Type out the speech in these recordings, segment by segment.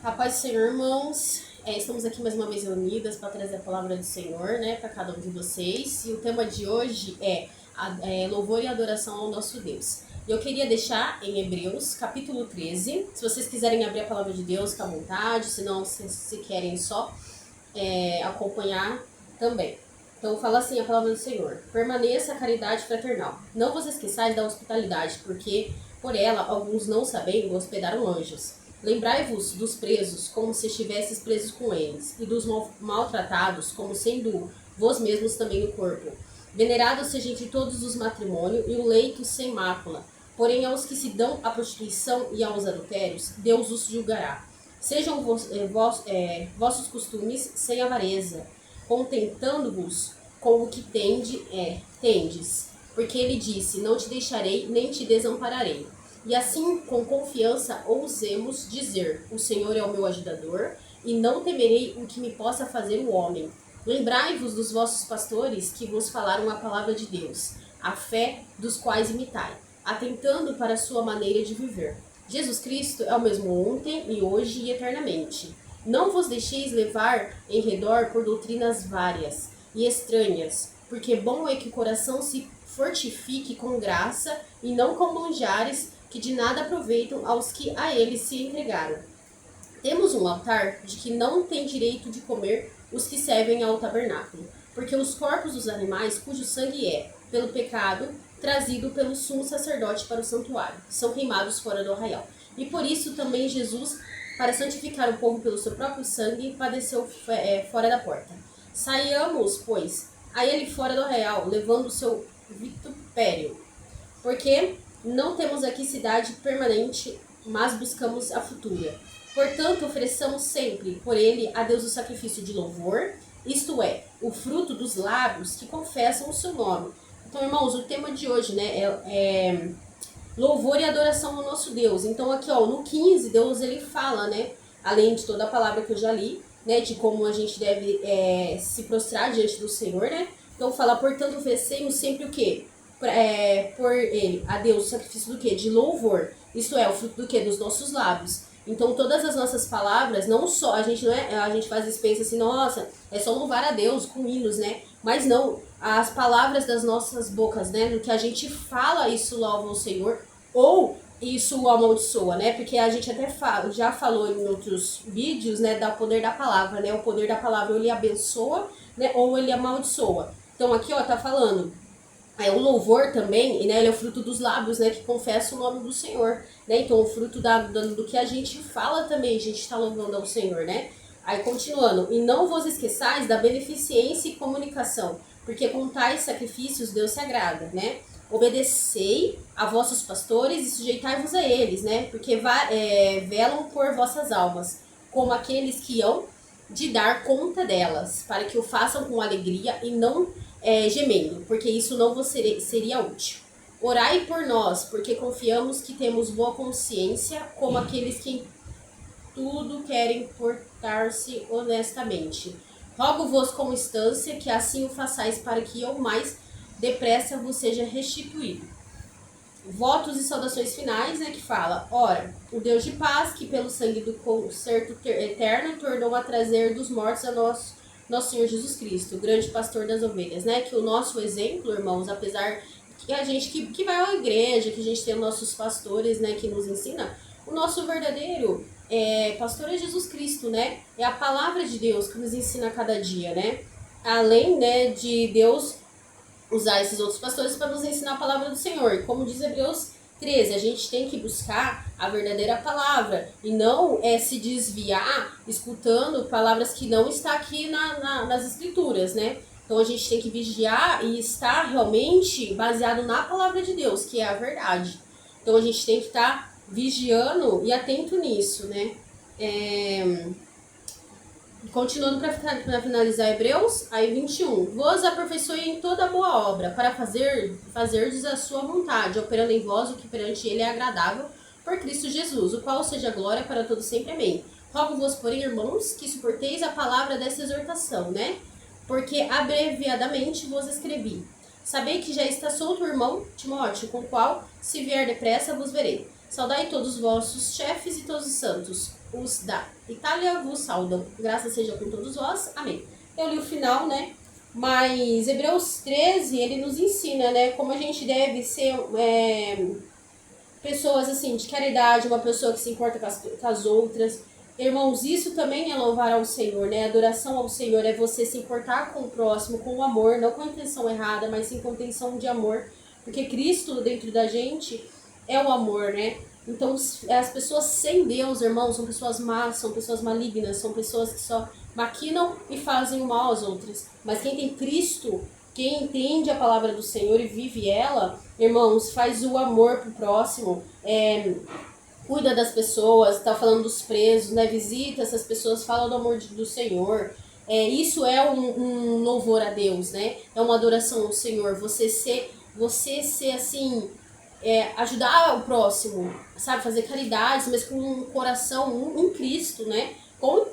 A paz do Senhor, irmãos. Estamos aqui mais uma vez reunidas para trazer a palavra do Senhor, né, para cada um de vocês. E o tema de hoje é louvor e adoração ao nosso Deus. E eu queria deixar em Hebreus, capítulo 13. Se vocês quiserem abrir a palavra de Deus, fica à vontade. Se não, se querem só acompanhar também. Então fala assim a palavra do Senhor: permaneça a caridade fraternal. Não vos esqueçais da hospitalidade, porque por ela alguns, não sabendo, hospedaram anjos. Lembrai-vos dos presos, como se estivesseis presos com eles, e dos maltratados, como sendo vós mesmos também o corpo. Venerados sejam de todos os matrimônios, e o leito sem mácula. Porém, aos que se dão à prostituição e aos adultérios, Deus os julgará. Sejam vossos costumes sem avareza, contentando-vos com o que tendes. Porque ele disse: não te deixarei, nem te desampararei. E assim, com confiança, ousemos dizer: o Senhor é o meu ajudador, e não temerei o que me possa fazer o homem. Lembrai-vos dos vossos pastores que vos falaram a palavra de Deus, a fé dos quais imitai, atentando para a sua maneira de viver. Jesus Cristo é o mesmo ontem e hoje e eternamente. Não vos deixeis levar em redor por doutrinas várias e estranhas, porque bom é que o coração se fortifique com graça e não com manjares que de nada aproveitam aos que a ele se entregaram. Temos um altar de que não tem direito de comer os que servem ao tabernáculo, porque os corpos dos animais cujo sangue é, pelo pecado, trazido pelo sumo sacerdote para o santuário, são queimados fora do arraial. E por isso também Jesus, para santificar o povo pelo seu próprio sangue, padeceu fora da porta. Saiamos, pois, a ele fora do arraial, levando o seu vitupério, porque não temos aqui cidade permanente, mas buscamos a futura. Portanto, ofereçamos sempre por ele a Deus o sacrifício de louvor, isto é, o fruto dos lábios que confessam o seu nome. Então, irmãos, o tema de hoje, né, é louvor e adoração ao nosso Deus. Então, aqui, ó, no 15, Deus, ele fala, né, além de toda a palavra que eu já li, né, de como a gente deve se prostrar diante do Senhor, né. Então, fala, portanto, oferecemos sempre o quê? Por ele, a Deus, o sacrifício do quê? De louvor. Isto é, o fruto do quê? Dos nossos lábios. Então, todas as nossas palavras, não só, a gente faz isso, pensa assim, nossa, é só louvar a Deus com hinos, né? Mas não, as palavras das nossas bocas, né? No que a gente fala, isso louva o Senhor, ou isso o amaldiçoa, né? Porque a gente até já falou em outros vídeos, né, do poder da palavra, né? O poder da palavra, ou ele abençoa, né, ou ele amaldiçoa. Então, aqui, ó, tá falando... o louvor também, né, ele é o fruto dos lábios, né, que confessa o nome do Senhor, né, então o fruto do que a gente fala também, a gente está louvando ao Senhor, né. Aí continuando, e não vos esqueçais da beneficência e comunicação, porque com tais sacrifícios Deus se agrada, né. Obedecei a vossos pastores e sujeitai-vos a eles, né, porque velam por vossas almas, como aqueles que hão de dar conta delas, para que o façam com alegria e não gemendo, porque isso não vos seria útil. Orai por nós, porque confiamos que temos boa consciência, como aqueles que em tudo querem portar-se honestamente. Rogo-vos com instância que assim o façais, para que eu mais depressa vos seja restituído. Votos e saudações finais, né, que fala: ora, o Deus de paz, que pelo sangue do concerto eterno tornou a trazer dos mortos a nosso Senhor Jesus Cristo, o grande pastor das ovelhas, né, que o nosso exemplo, irmãos, apesar que a gente que vai à igreja, que a gente tem nossos pastores, né, que nos ensina, o nosso verdadeiro pastor é Jesus Cristo, né, é a palavra de Deus que nos ensina a cada dia, né, além, né, de Deus usar esses outros pastores para nos ensinar a palavra do Senhor. E como diz Hebreus 13, a gente tem que buscar a verdadeira palavra e não se desviar escutando palavras que não está aqui nas escrituras, né? Então a gente tem que vigiar e estar realmente baseado na palavra de Deus, que é a verdade. Então a gente tem que estar vigiando e atento nisso, né? Continuando para finalizar Hebreus, aí 21. Vos aperfeiçoe em toda boa obra, para fazerdes a sua vontade, operando em vós o que perante ele é agradável, por Cristo Jesus, o qual seja glória para todos sempre. Amém. Rogo-vos, porém, irmãos, que suporteis a palavra dessa exortação, né? Porque abreviadamente vos escrevi. Sabei que já está solto o irmão Timóteo, com o qual, se vier depressa, vos verei. Saudai todos os vossos chefes e todos os santos. os da Itália vos saudam. Graças seja com todos vós. Amém. Eu li o final, né? Mas Hebreus 13, ele nos ensina, né? Como a gente deve ser pessoas, assim, de caridade, uma pessoa que se importa com as outras. Irmãos, isso também é louvar ao Senhor, né? Adoração ao Senhor é você se importar com o próximo, com o amor, não com a intenção errada, mas sim com a intenção de amor. Porque Cristo dentro da gente é o amor, né? Então, as pessoas sem Deus, irmãos, são pessoas más, são pessoas malignas, são pessoas que só maquinam e fazem o mal às outras. Mas quem tem Cristo, quem entende a palavra do Senhor e vive ela, irmãos, faz o amor pro próximo, cuida das pessoas, tá falando dos presos, né? Visita essas pessoas, fala do amor do Senhor. Isso é um louvor a Deus, né? É uma adoração ao Senhor. Você ser assim, ajudar o próximo, sabe? Fazer caridades, mas com um coração em Cristo, né?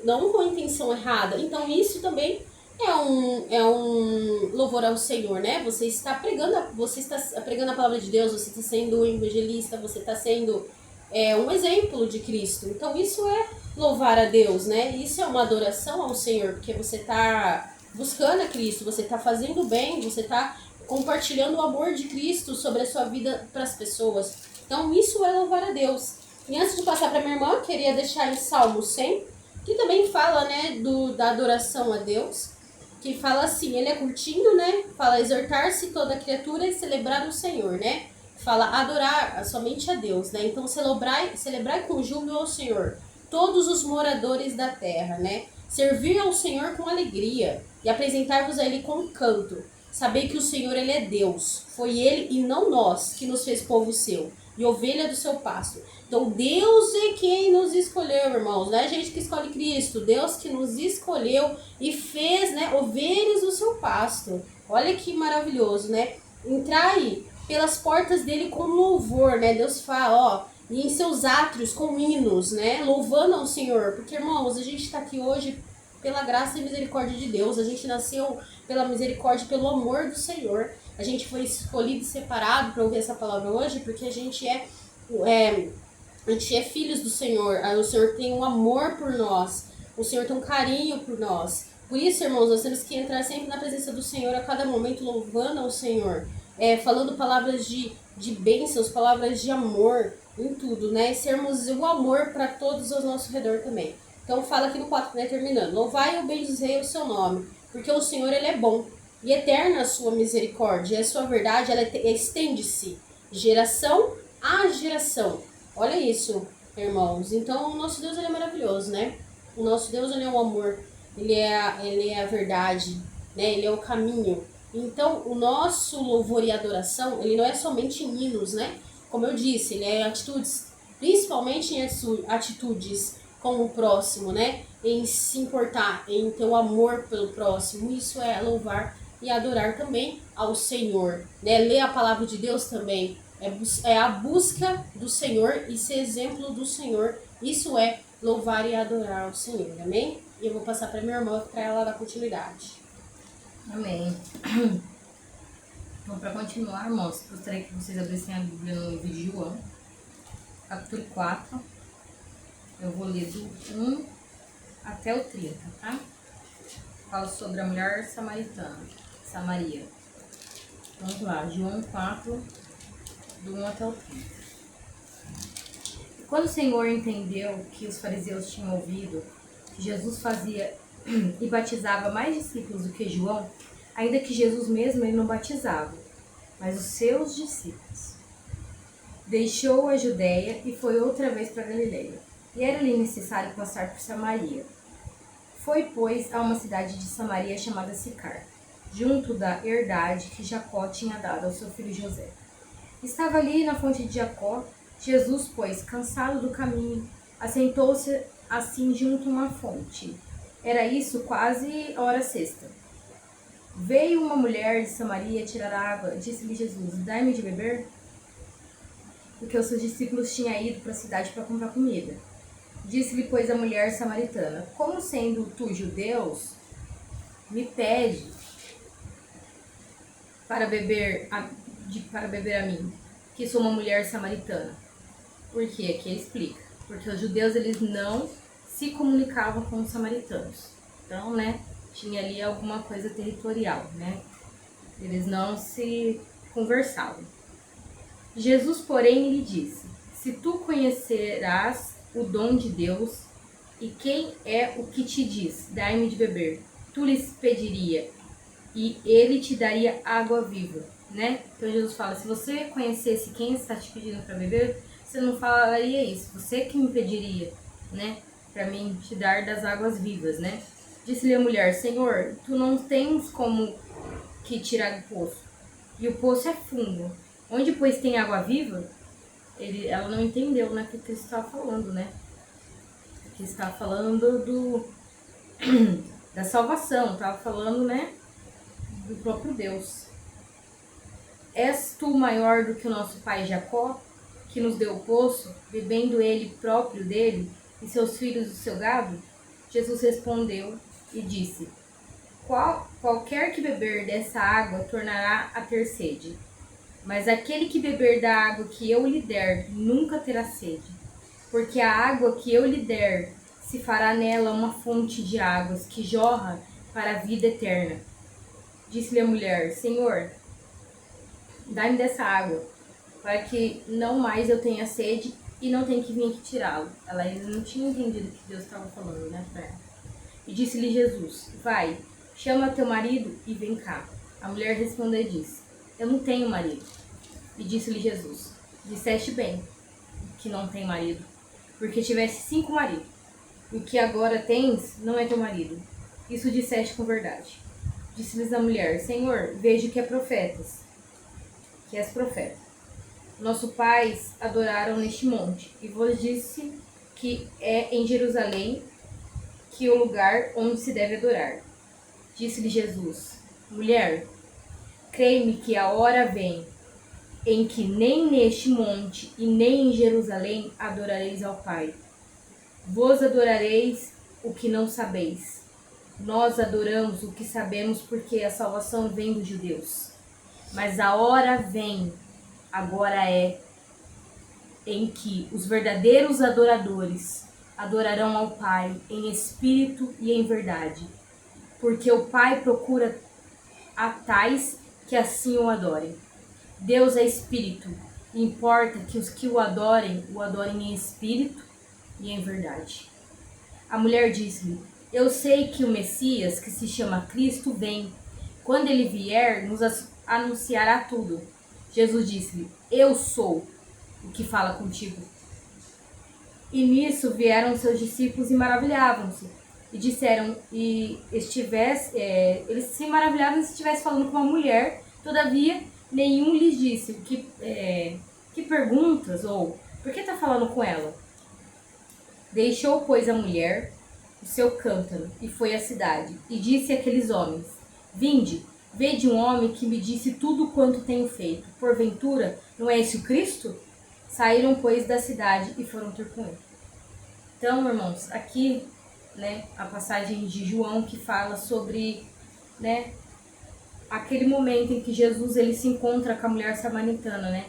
Não com a intenção errada. Então isso também é um louvor ao Senhor, né? Você está pregando a palavra de Deus, você está sendo um evangelista, você está sendo um exemplo de Cristo. Então isso é louvar a Deus, né? Isso é uma adoração ao Senhor, porque você está buscando a Cristo, você está fazendo bem, você está compartilhando o amor de Cristo sobre a sua vida para as pessoas. Então isso é louvar a Deus. E antes de passar para minha irmã, eu queria deixar em Salmo 100, que também fala, né, da adoração a Deus, que fala assim, ele é curtinho, né? Fala exortar-se toda criatura e celebrar o Senhor, né? Fala adorar somente a Deus, né? Então celebrar com júbilo ao Senhor, todos os moradores da terra, né? Servir ao Senhor com alegria e apresentar-vos a Ele com canto. Saber que o Senhor, Ele é Deus. Foi Ele e não nós que nos fez povo seu e ovelha do seu pasto. Então Deus é quem nos escolheu, irmãos. Não é a gente que escolhe Cristo. Deus que nos escolheu e fez, né, ovelhas do seu pasto. Olha que maravilhoso, né? Entrai pelas portas dele com louvor, né? Deus fala, ó, e em seus átrios com hinos, né? Louvando ao Senhor. Porque, irmãos, a gente está aqui hoje pela graça e misericórdia de Deus. A gente nasceu pela misericórdia, pelo amor do Senhor. A gente foi escolhido e separado para ouvir essa palavra hoje, porque a gente é filhos do Senhor. O Senhor tem um amor por nós. O Senhor tem um carinho por nós. Por isso, irmãos, nós temos que entrar sempre na presença do Senhor a cada momento, louvando ao Senhor. Falando palavras de bênçãos, palavras de amor em tudo, né? E sermos o amor para todos ao nosso redor também. Então fala aqui no 4, né, terminando. Louvai e bendizei o seu nome, porque o Senhor, ele é bom e eterna a sua misericórdia. E a sua verdade, ela estende-se geração a geração. Olha isso, irmãos. Então o nosso Deus, ele é maravilhoso, né? O nosso Deus, ele é o amor, ele é a verdade, né? Ele é o caminho. Então, o nosso louvor e adoração, ele não é somente em hinos, né? Como eu disse, ele é atitudes, principalmente em atitudes com o próximo, né? Em se importar, em ter o amor pelo próximo. Isso é louvar e adorar também ao Senhor, né? Ler a palavra de Deus também é a busca do Senhor e ser exemplo do Senhor. Isso é louvar e adorar ao Senhor, amém? E eu vou passar para minha irmã para ela dar continuidade. Amém. Então, para continuar, irmãos, gostaria que vocês abrissem a Bíblia no livro de João, capítulo 4. Eu vou ler do 1 até o 30, tá? Fala sobre a mulher samaritana, Samaria. Vamos lá, João 4, do 1 até o 30. Quando o Senhor entendeu que os fariseus tinham ouvido que Jesus fazia e batizava mais discípulos do que João, ainda que Jesus mesmo ele não batizava, mas os seus discípulos. Deixou a Judéia e foi outra vez para Galileia, e era-lhe necessário passar por Samaria. Foi, pois, a uma cidade de Samaria chamada Sicar, junto da herdade que Jacó tinha dado ao seu filho José. Estava ali na fonte de Jacó. Jesus, pois, cansado do caminho, assentou-se assim junto a uma fonte. Era isso quase a hora sexta. Veio uma mulher de Samaria tirar água. Disse-lhe Jesus: dai-me de beber? Porque os seus discípulos tinham ido para a cidade para comprar comida. Disse-lhe, pois, a mulher samaritana: como sendo tu judeus, me pede para beber a mim, que sou uma mulher samaritana? Por quê? Aqui ele explica. Porque os judeus, eles não se comunicavam com os samaritanos. Então, né, tinha ali alguma coisa territorial, né? Eles não se conversavam. Jesus, porém, lhe disse: se tu conhecerás o dom de Deus e quem é o que te diz, dai-me de beber, tu lhes pediria e ele te daria água viva, né? Então Jesus fala: se você conhecesse quem está te pedindo para beber, você não falaria isso. Você que me pediria, né? Para mim te dar das águas vivas, né? Disse-lhe a mulher: Senhor, tu não tens como que tirar do poço, e o poço é fundo. Onde, pois, tem água viva? Ela não entendeu, né, o que Cristo estava falando, né? Que estava falando da salvação, estava falando, né, do próprio Deus. És tu maior do que o nosso pai Jacó, que nos deu o poço, bebendo ele próprio dele e seus filhos do seu gado? Jesus respondeu e disse: qualquer que beber dessa água tornará a ter sede. Mas aquele que beber da água que eu lhe der nunca terá sede, porque a água que eu lhe der se fará nela uma fonte de águas que jorra para a vida eterna. Disse-lhe a mulher: Senhor, dá-me dessa água, para que não mais eu tenha sede e não tenha que vir aqui tirá-lo. Ela ainda não tinha entendido o que Deus estava falando, né, para ela. E disse-lhe Jesus: vai, chama teu marido e vem cá. A mulher respondeu e disse: eu não tenho marido. E disse-lhe Jesus: disseste bem que não tem marido, porque tivesse 5 maridos, e o que agora tens não é teu marido. Isso disseste com verdade. Disse-lhes a mulher: Senhor, vejo que és profeta. Nossos pais adoraram neste monte, e vos disse que é em Jerusalém que é o lugar onde se deve adorar. Disse-lhe Jesus: mulher, crê-me que a hora vem em que nem neste monte e nem em Jerusalém adorareis ao Pai. Vós adorareis o que não sabeis. Nós adoramos o que sabemos, porque a salvação vem dos judeus. Mas a hora vem, agora é, em que os verdadeiros adoradores adorarão ao Pai em espírito e em verdade, porque o Pai procura a tais que assim o adorem. Deus é espírito, e importa que os que o adorem em espírito e em verdade. A mulher disse-lhe: eu sei que o Messias, que se chama Cristo, vem. Quando ele vier, nos anunciará tudo. Jesus disse-lhe: eu sou o que fala contigo. E nisso vieram seus discípulos e maravilhavam-se. E disseram, eles se maravilhavam se estivesse falando com uma mulher. Todavia, nenhum lhes disse que perguntas ou por que está falando com ela. Deixou, pois, a mulher o seu cântaro e foi à cidade. E disse àqueles homens: vinde, vede um homem que me disse tudo quanto tenho feito. Porventura, não é esse o Cristo? Saíram, pois, da cidade e foram ter com ele. Então, irmãos, aqui, né, a passagem de João que fala sobre, né, aquele momento em que Jesus ele se encontra com a mulher samaritana, né?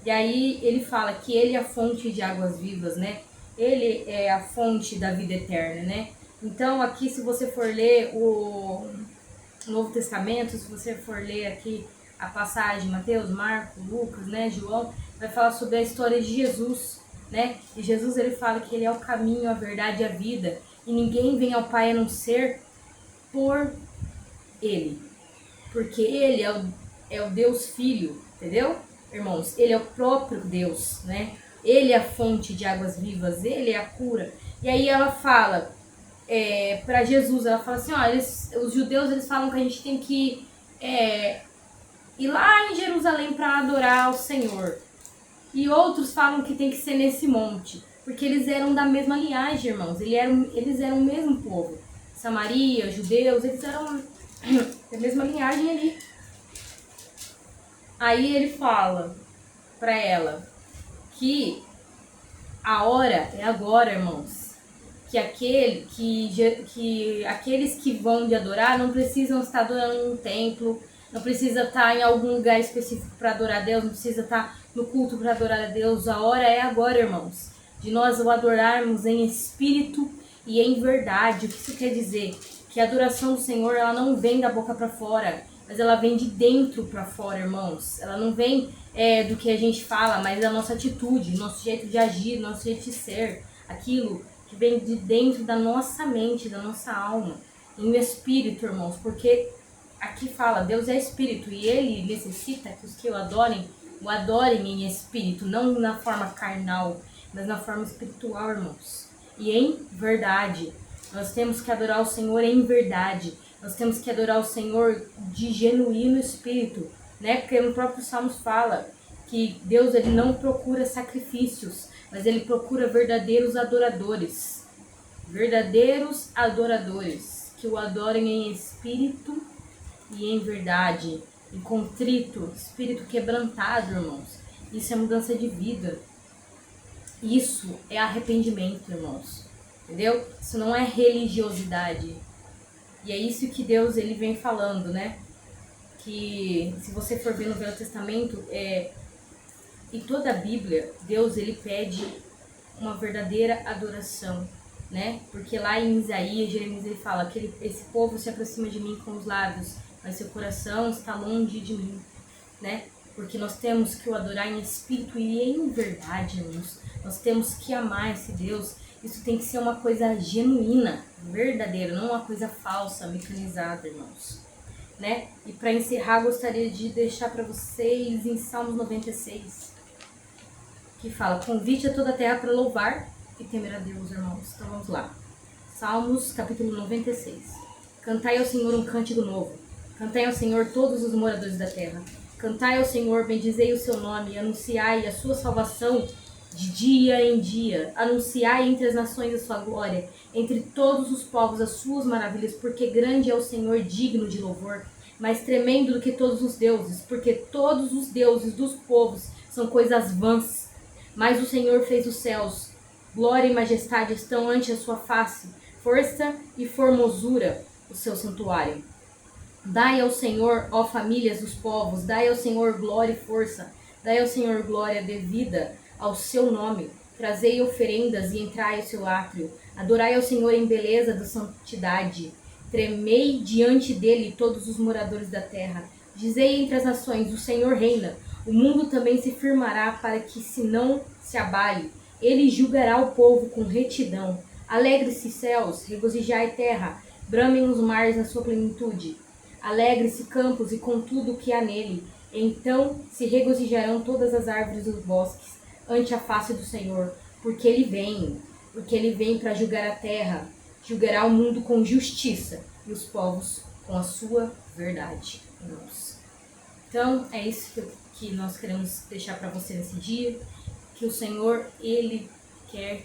E aí ele fala que ele é a fonte de águas vivas, né? Ele é a fonte da vida eterna, né? Então, aqui, se você for ler o Novo Testamento, se você for ler aqui a passagem Mateus, Marcos, Lucas, né, João, vai falar sobre a história de Jesus, né? E Jesus ele fala que ele é o caminho, a verdade e a vida, e ninguém vem ao Pai a não ser por ele, porque ele é o Deus Filho, entendeu, irmãos? Ele é o próprio Deus, né? Ele é a fonte de águas vivas, ele é a cura. E aí ela fala para Jesus, ela fala assim, ó, os judeus eles falam que a gente tem que ir lá em Jerusalém para adorar ao Senhor. E outros falam que tem que ser nesse monte, porque eles eram da mesma linhagem, irmãos. Eles eram o mesmo povo. Samaria, judeus, eles eram da mesma linhagem ali. Aí ele fala para ela que a hora é agora, irmãos. Que aqueles que vão de adorar não precisam estar adorando num templo, não precisa estar em algum lugar específico para adorar a Deus, não precisa estar no culto para adorar a Deus. A hora é agora, irmãos, de nós o adorarmos em espírito e em verdade. O que isso quer dizer? Que a adoração do Senhor, ela não vem da boca para fora, mas ela vem de dentro para fora, irmãos. Ela não vem do que a gente fala, mas da nossa atitude, nosso jeito de agir, nosso jeito de ser. Aquilo que vem de dentro da nossa mente, da nossa alma, em espírito, irmãos. Porque aqui fala, Deus é espírito e Ele necessita que os que o adorem em espírito, não na forma carnal, mas na forma espiritual, irmãos. E em verdade. Nós temos que adorar o Senhor em verdade. Nós temos que adorar o Senhor de genuíno espírito, né? Porque no próprio Salmos fala que Deus, ele não procura sacrifícios, mas ele procura verdadeiros adoradores. Verdadeiros adoradores que o adorem em espírito e em verdade, e contrito, espírito quebrantado, irmãos. Isso é mudança de vida. Isso é arrependimento, irmãos. Entendeu? Isso não é religiosidade. E é isso que Deus, ele vem falando, né? Que se você for ver no Velho Testamento, em toda a Bíblia, Deus, ele pede uma verdadeira adoração, né? Porque lá em Isaías, Jeremias, ele fala que esse povo se aproxima de mim com os lábios, mas seu coração está longe de mim, né? Porque nós temos que o adorar em espírito e em verdade, irmãos. Nós temos que amar esse Deus. Isso tem que ser uma coisa genuína, verdadeira, não uma coisa falsa, mecanizada, irmãos. Né? E para encerrar, gostaria de deixar para vocês em Salmos 96, que fala: convite a toda a terra para louvar e temer a Deus, irmãos. Então vamos lá. Salmos, capítulo 96. Cantai ao Senhor um cântico novo. Cantai ao Senhor todos os moradores da terra. Cantai ao Senhor, bendizei o seu nome, anunciai a sua salvação de dia em dia. Anunciai entre as nações a sua glória, entre todos os povos as suas maravilhas, porque grande é o Senhor, digno de louvor, mais tremendo do que todos os deuses, porque todos os deuses dos povos são coisas vãs. Mas o Senhor fez os céus, glória e majestade estão ante a sua face, força e formosura o seu santuário. Dai ao Senhor, ó famílias dos povos, dai ao Senhor glória e força, dai ao Senhor glória devida ao seu nome. Trazei oferendas e entrai ao seu átrio. Adorai ao Senhor em beleza da santidade. Tremei diante dele todos os moradores da terra. Dizei entre as nações, o Senhor reina. O mundo também se firmará para que se não se abale. Ele julgará o povo com retidão. Alegre-se céus, regozijai terra, bramem os mares na sua plenitude. Alegre-se campos e com tudo o que há nele. Então se regozijarão todas as árvores dos bosques ante a face do Senhor, porque ele vem para julgar a terra, julgará o mundo com justiça e os povos com a sua verdade. Então é isso que nós queremos deixar para você nesse dia, que o Senhor, ele quer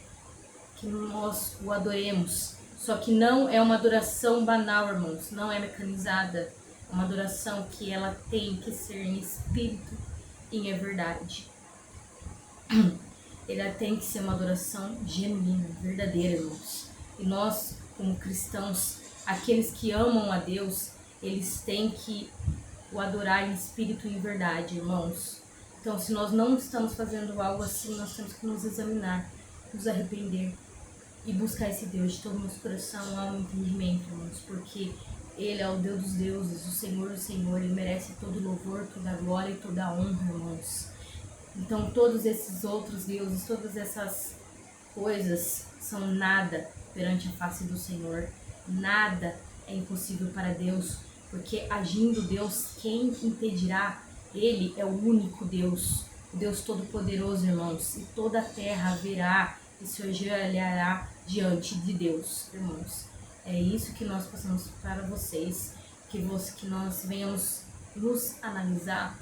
que nós o adoremos. Só que não é uma adoração banal, irmãos, não é mecanizada. É uma adoração que ela tem que ser em espírito e em verdade. Ela tem que ser uma adoração genuína, verdadeira, irmãos. E nós, como cristãos, aqueles que amam a Deus, eles têm que o adorar em espírito e em verdade, irmãos. Então, se nós não estamos fazendo algo assim, nós temos que nos examinar, nos arrepender e buscar esse Deus de todo o nosso coração, alma e entendimento, irmãos, porque Ele é o Deus dos deuses, o Senhor do Senhor, Ele merece todo louvor, toda glória e toda honra, irmãos. Então, todos esses outros deuses, todas essas coisas são nada perante a face do Senhor. Nada é impossível para Deus, porque agindo Deus, quem impedirá? Ele é o único Deus, o Deus Todo-Poderoso, irmãos, e toda a terra verá e se ajoelhará diante de Deus, irmãos. É isso que nós passamos para vocês, que nós venhamos nos analisar,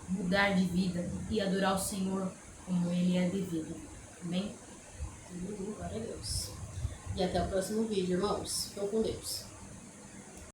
mudar de vida e adorar o Senhor como Ele é devido. Amém? Glória a Deus. E até o próximo vídeo, irmãos. Fiquem com Deus.